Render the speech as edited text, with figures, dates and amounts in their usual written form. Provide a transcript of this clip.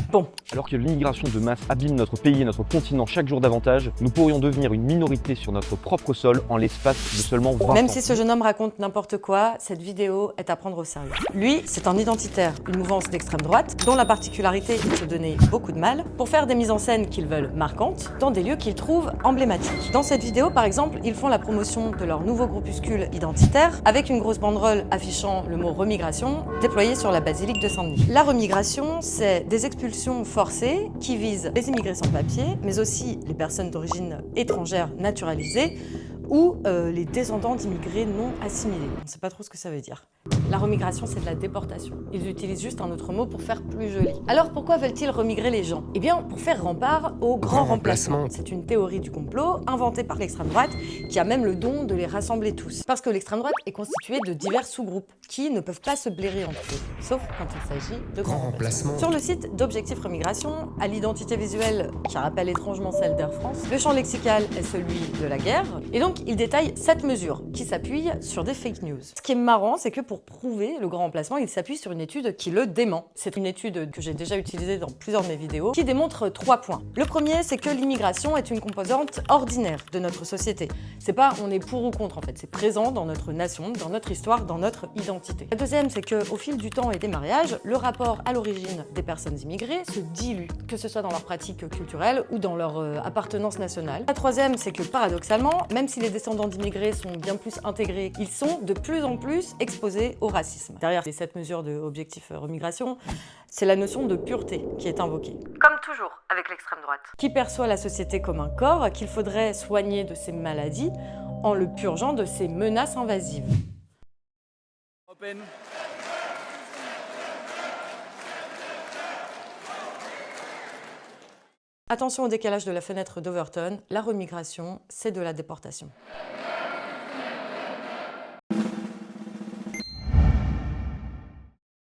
Bon. Alors que l'immigration de masse abîme notre pays et notre continent chaque jour davantage, nous pourrions devenir une minorité sur notre propre sol en l'espace de seulement 20 ans. Même si ce jeune homme raconte n'importe quoi, cette vidéo est à prendre au sérieux. Lui, c'est un identitaire, une mouvance d'extrême droite, dont la particularité est de se donner beaucoup de mal pour faire des mises en scène qu'ils veulent marquantes dans des lieux qu'ils trouvent emblématiques. Dans cette vidéo, par exemple, ils font la promotion de leur nouveau groupuscule identitaire avec une grosse banderole affichant le mot remigration déployée sur la basilique de Saint-Denis. La remigration, c'est des expulsions forcées qui visent les immigrés sans papier, mais aussi les personnes d'origine étrangère naturalisées ou les descendants d'immigrés non assimilés. On ne sait pas trop ce que ça veut dire. La remigration, c'est de la déportation. Ils utilisent juste un autre mot pour faire plus joli. Alors pourquoi veulent-ils remigrer les gens? Eh bien, pour faire rempart au grand remplacement. C'est une théorie du complot inventée par l'extrême droite qui a même le don de les rassembler tous. Parce que l'extrême droite est constituée de divers sous-groupes qui ne peuvent pas se blairer entre eux, sauf quand il s'agit de grand remplacement. Sur le site d'Objectif Remigration, à l'identité visuelle qui rappelle étrangement celle d'Air France, le champ lexical est celui de la guerre, et donc il détaille 7 mesures qui s'appuient sur des fake news. Ce qui est marrant, c'est que pour prouver le grand remplacement, il s'appuie sur une étude qui le dément. C'est une étude que j'ai déjà utilisée dans plusieurs de mes vidéos, qui démontre 3 points. Le premier, c'est que l'immigration est une composante ordinaire de notre société. C'est pas on est pour ou contre en fait, c'est présent dans notre nation, dans notre histoire, dans notre identité. Le deuxième, c'est qu'au fil du temps et des mariages, le rapport à l'origine des personnes immigrées se dilue, que ce soit dans leurs pratiques culturelles ou dans leur appartenance nationale. La troisième, c'est que paradoxalement, même si les descendants d'immigrés sont bien plus intégrés, ils sont de plus en plus exposés au racisme. Derrière les 7 mesures de Objectif Remigration, c'est la notion de pureté qui est invoquée. Comme toujours avec l'extrême droite. Qui perçoit la société comme un corps qu'il faudrait soigner de ses maladies en le purgeant de ses menaces invasives. Open. Attention au décalage de la fenêtre d'Overton, la remigration, c'est de la déportation.